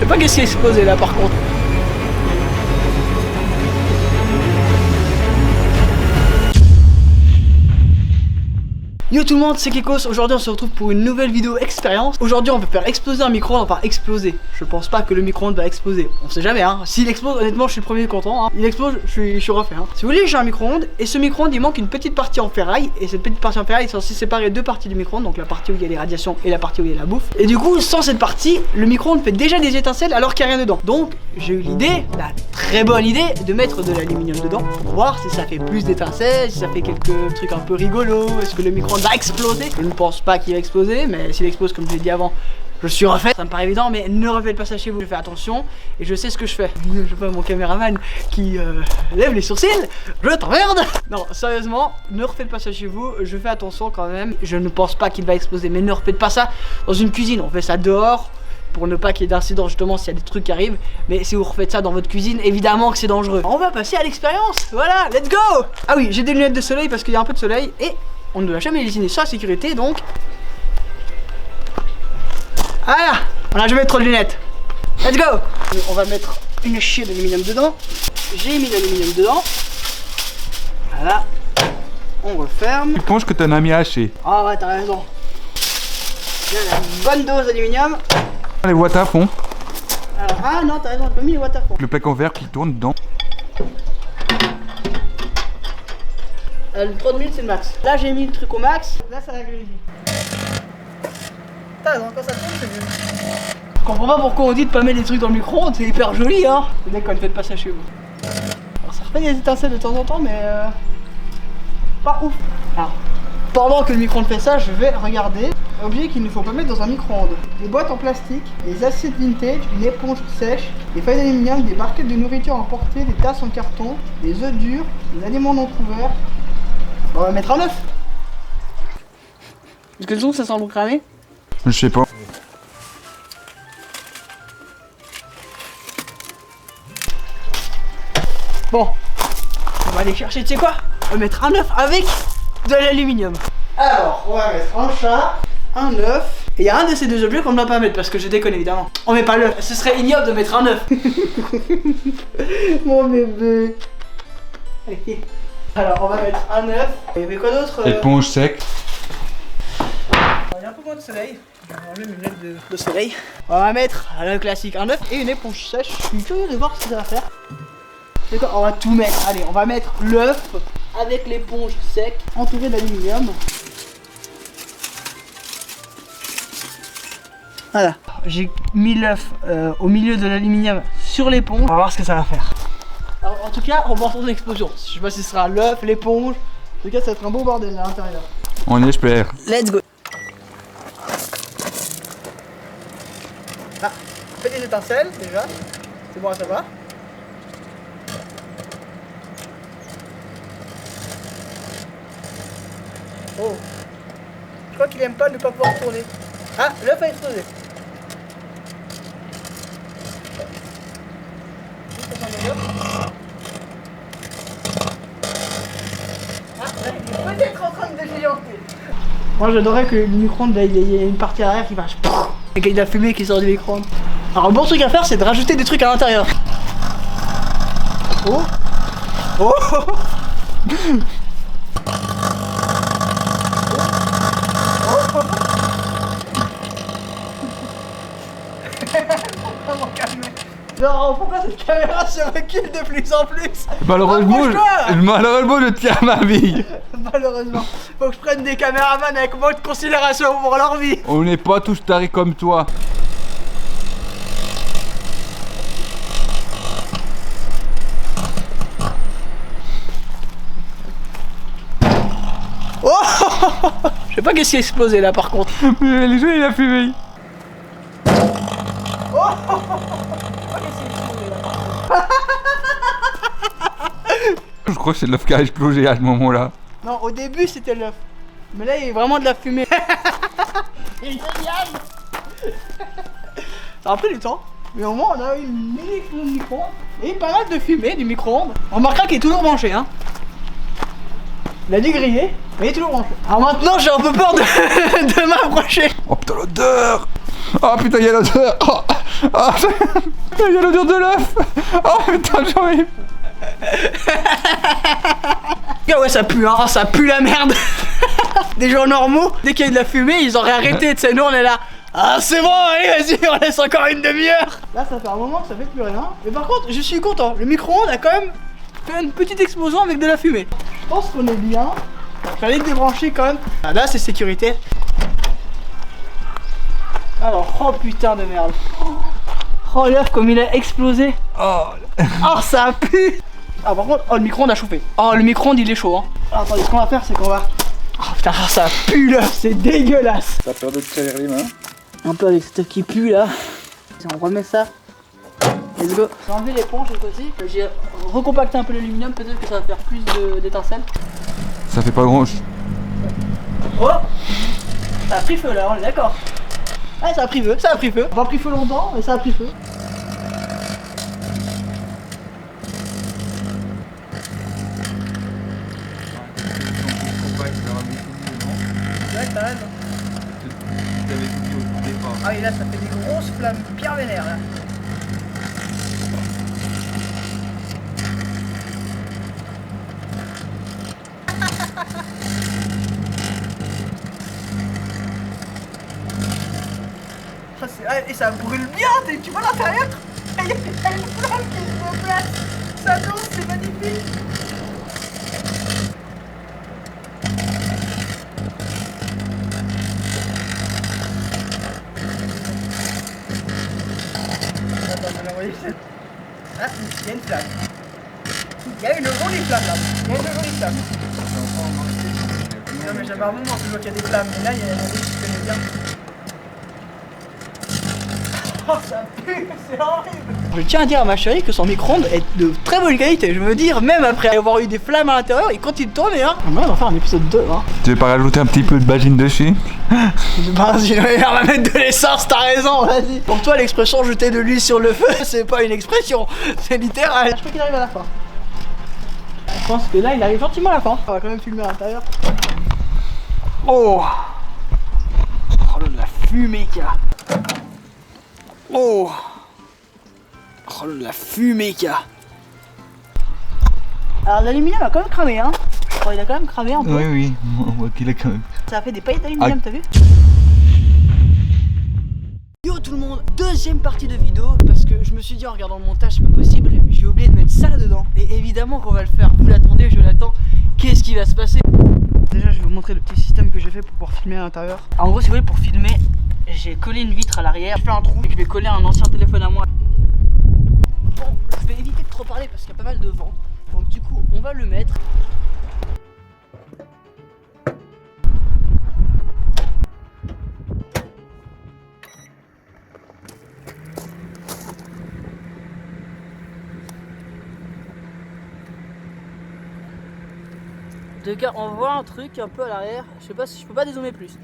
sais pas qu'est-ce qui a explosé là par contre. Yo tout le monde, c'est Kekos. Aujourd'hui on se retrouve pour une nouvelle vidéo expérience. Aujourd'hui on va faire exploser un micro-ondes, enfin exploser. Je pense pas que le micro-ondes va exploser. On sait jamais hein. S'il explose, honnêtement je suis le premier content hein. Il explose, je suis refait hein. Si vous voulez j'ai un micro-ondes et ce micro-ondes il manque une petite partie en ferraille. Et cette petite partie en ferraille est censée séparer deux parties du micro-ondes. Donc la partie où il y a les radiations et la partie où il y a la bouffe. Et du coup sans cette partie, le micro-ondes fait déjà des étincelles alors qu'il n'y a rien dedans. Donc j'ai eu l'idée, la très bonne idée de mettre de l'aluminium dedans. Pour voir si ça fait plus d'étincelles, si ça fait quelques trucs un peu rigolos. Est-ce que le micro-ondes va exploser? Je ne pense pas qu'il va exploser, mais s'il explose comme je l'ai dit avant, je suis refait. Ça me paraît évident, mais ne refaites pas ça chez vous. Je fais attention et je sais ce que je fais. Je vois mon caméraman qui lève les sourcils. Je t'emmerde. Non, sérieusement, ne refaites pas ça chez vous. Je fais attention quand même. Je ne pense pas qu'il va exploser, mais ne refaites pas ça dans une cuisine. On fait ça dehors pour ne pas qu'il y ait d'incident justement s'il y a des trucs qui arrivent. Mais si vous refaites ça dans votre cuisine, évidemment que c'est dangereux. On va passer à l'expérience. Voilà, let's go. Ah oui, j'ai des lunettes de soleil parce qu'il y a un peu de soleil et on ne doit jamais lésiner sur la sécurité, donc voilà, on a jamais trop de lunettes. Let's go. On va mettre une chier d'aluminium dedans. J'ai mis l'aluminium dedans. Voilà. On referme. Tu penses que t'en as mis assez? Ah ouais, t'as raison. J'ai la bonne dose d'aluminium. Les watts à fond. Alors, ah non, t'as raison, j'ai pas mis les watts à fond. Le plaque en verre qui tourne dedans. Le 30 minutes c'est le max. Là j'ai mis le truc au max. Là ça va griller. Putain, quand ça tourne c'est mieux. Je comprends pas pourquoi on dit de pas mettre des trucs dans le micro-ondes, c'est hyper joli hein. C'est d'accord, ne faites pas ça chez vous. Alors ça refait des étincelles de temps en temps mais pas ouf. Alors, pendant que le micro-ondes fait ça, je vais regarder. Objet qu'il ne faut pas mettre dans un micro-ondes. Des boîtes en plastique, des assiettes vintage, une éponge sèche, des feuilles d'aluminium, des barquettes de nourriture emportées, des tasses en carton, des œufs durs, des aliments non couverts. On va mettre un œuf. Est-ce que le son ça semble cramer? Je sais pas. Bon, on va aller chercher, tu sais quoi? On va mettre un œuf avec de l'aluminium. Alors, on va mettre un chat, un œuf. Et il y a un de ces deux objets qu'on ne doit pas mettre parce que je déconne évidemment. On met pas l'œuf, ce serait ignoble de mettre un œuf. Mon bébé. Allez. Alors on va mettre un œuf. Il y avait quoi d'autre? Éponge sec. Il y a un peu moins de soleil. Je vais enlever mes lunettes de soleil. On va mettre le classique, un œuf et une éponge sèche. Je suis curieux de voir ce que ça va faire. D'accord, on va tout mettre. Allez, on va mettre l'œuf avec l'éponge sec entourée d'aluminium. Voilà. J'ai mis l'œuf au milieu de l'aluminium sur l'éponge. On va voir ce que ça va faire. Alors, en tout cas, on va entendre l'explosion. Je sais pas si ce sera l'œuf, l'éponge. En tout cas, ça va être un beau bordel à l'intérieur. On espère. Let's go. Ah, on fait des étincelles déjà. C'est bon à savoir. Oh. Je crois qu'il aime pas ne pas pouvoir tourner. Ah, l'œuf a explosé. Peut-être en train de défianter. Moi j'adorais que le micro-ondes il y ait une partie arrière qui marche et qu'il y ait de la fumée qui sort du micro-ondes. Alors le bon truc à faire c'est de rajouter des trucs à l'intérieur. Oh oh, non, pourquoi cette caméra se recule de plus en plus? Malheureusement, je tiens à ma vie. Malheureusement, faut que je prenne des caméramans avec moins de considération pour leur vie. On n'est pas tous tarés comme toi. Oh je sais pas qu'est-ce qui a explosé là par contre. Mais les jeux il a fumé. Oh Je crois que c'est l'œuf qui a explosé à ce moment-là. non, au début c'était l'œuf. Mais là il y a vraiment de la fumée. C'est génial. Ça a pris du temps. Mais au moins on a une mini explosion de micro-ondes et pas mal de fumée du micro-ondes. On remarquera qu'il est toujours branché hein. Il a dû griller, mais il est toujours branché. Alors maintenant j'ai un peu peur de m'approcher. Oh putain l'odeur. Oh putain il y a l'odeur. Oh, il y a l'odeur de l'œuf. Oh putain, j'en ai... Ah ouais, ça pue, hein, ça pue la merde. Des gens normaux, dès qu'il y a de la fumée, ils auraient arrêté, tu sais, nous on est là. Ah c'est bon, allez vas-y, on laisse encore une demi-heure. Là ça fait un moment que ça fait plus rien. Mais par contre, je suis content, le micro-ondes a quand même fait une petite explosion avec de la fumée. Je pense qu'on est bien. Fallait le débrancher quand même. Ah, là c'est sécurité. Alors, oh putain de merde. Oh l'œuf comme il a explosé. Oh, Oh ça pue. Ah par contre, oh le micro-ondes a chauffé. Oh le micro-ondes il est chaud hein. Alors, attendez, ce qu'on va faire c'est qu'on va... Oh putain ça pue l'œuf, c'est dégueulasse. t'as peur de te salir les mains? Un peu avec cette qui pue là. On remet ça. Let's go. J'ai enlevé l'éponge cette fois-ci. J'ai recompacté un peu l'aluminium, peut-être que ça va faire plus d'étincelles. Ça fait pas grand chose. Oh, ça a pris feu là, on est d'accord. Ouais, ça a pris feu, ça a pris feu. Pas pris feu longtemps, mais ça a pris feu. Ouais, t'as raison. Ah et là ça fait des grosses flammes bien vénères là. Et ça brûle bien, tu vois l'intérieur. Il y a une flamme qui se place. Ça danse, c'est magnifique. Ah, il y a une flamme. Il y a une jolie flamme là. Il y a une jolie flamme. Non mais j'avais un moment que je vois qu'il y a des flammes. Mais là il y a une qui se connaît bien. Oh ça pue, c'est horrible. Je tiens à dire à ma chérie que son micro-ondes est de très bonne qualité. Je veux dire, même après avoir eu des flammes à l'intérieur, il continue de tourner hein. On va faire un épisode 2 hein. Tu veux pas rajouter un petit peu de benzine dessus? Vas-y, on va mettre de l'essence, t'as raison, vas-y. Pour toi l'expression jeter de l'huile sur le feu, c'est pas une expression, c'est littéral. Je crois qu'il arrive à la fin. Je pense que là il arrive gentiment à la fin. On va quand même filmer à l'intérieur. Oh. Oh là, la fumée qu'il y a. Oh. Oh là, la fumée qu'il y a. Alors l'aluminium a quand même cramé hein. Oh, il a quand même cramé un peu. Oui, oui, on voit qu'il a quand même. Ça a fait des paillettes d'aluminium, t'as vu? Yo tout le monde, deuxième partie de vidéo parce que je me suis dit en regardant le montage c'est pas possible, j'ai oublié de mettre ça dedans. Et évidemment qu'on va le faire, vous l'attendez, je l'attends. Qu'est-ce qui va se passer? Déjà je vais vous montrer le petit système que j'ai fait pour pouvoir filmer à l'intérieur. En gros si vous voulez pour filmer, j'ai collé une vitre à l'arrière, j'ai fait un trou et je vais coller un ancien téléphone à moi. Bon, je vais éviter de trop parler parce qu'il y a pas mal de vent. Donc du coup on va le mettre. De cas, on voit un truc un peu à l'arrière. Je sais pas si je peux pas dézoomer plus.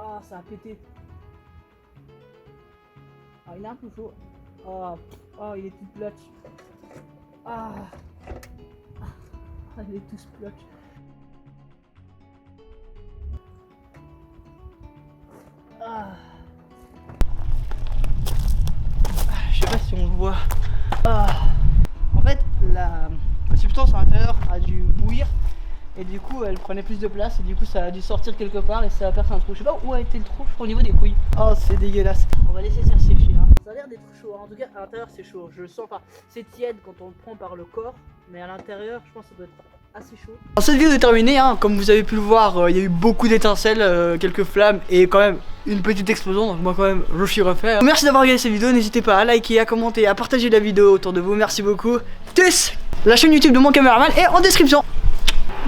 Ah, ça a pété. Ah, il est un peu chaud. Oh, oh il est tout plotch. Ah, il est tout splotch. Ah. Je sais pas si on le voit. Ah. En fait, la substance à l'intérieur a dû bouillir. Et du coup elle prenait plus de place et du coup ça a dû sortir quelque part et ça a percé un trou. Je sais pas où a été le trou, je crois au niveau des couilles. Oh c'est dégueulasse. On va laisser ça sécher hein. Ça a l'air d'être chaud, en tout cas à l'intérieur c'est chaud, je le sens pas. C'est tiède quand on le prend par le corps, mais à l'intérieur je pense que ça doit être assez chaud. Alors, cette vidéo est terminée, hein. Comme vous avez pu le voir, il y a eu beaucoup d'étincelles, quelques flammes et quand même une petite explosion, donc moi quand même je suis refait. Merci d'avoir regardé cette vidéo, n'hésitez pas à liker, à commenter, à partager la vidéo autour de vous, merci beaucoup. Tous, la chaîne YouTube de mon caméraman est en description.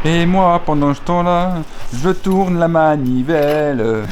Et moi, pendant ce temps-là, je tourne la manivelle.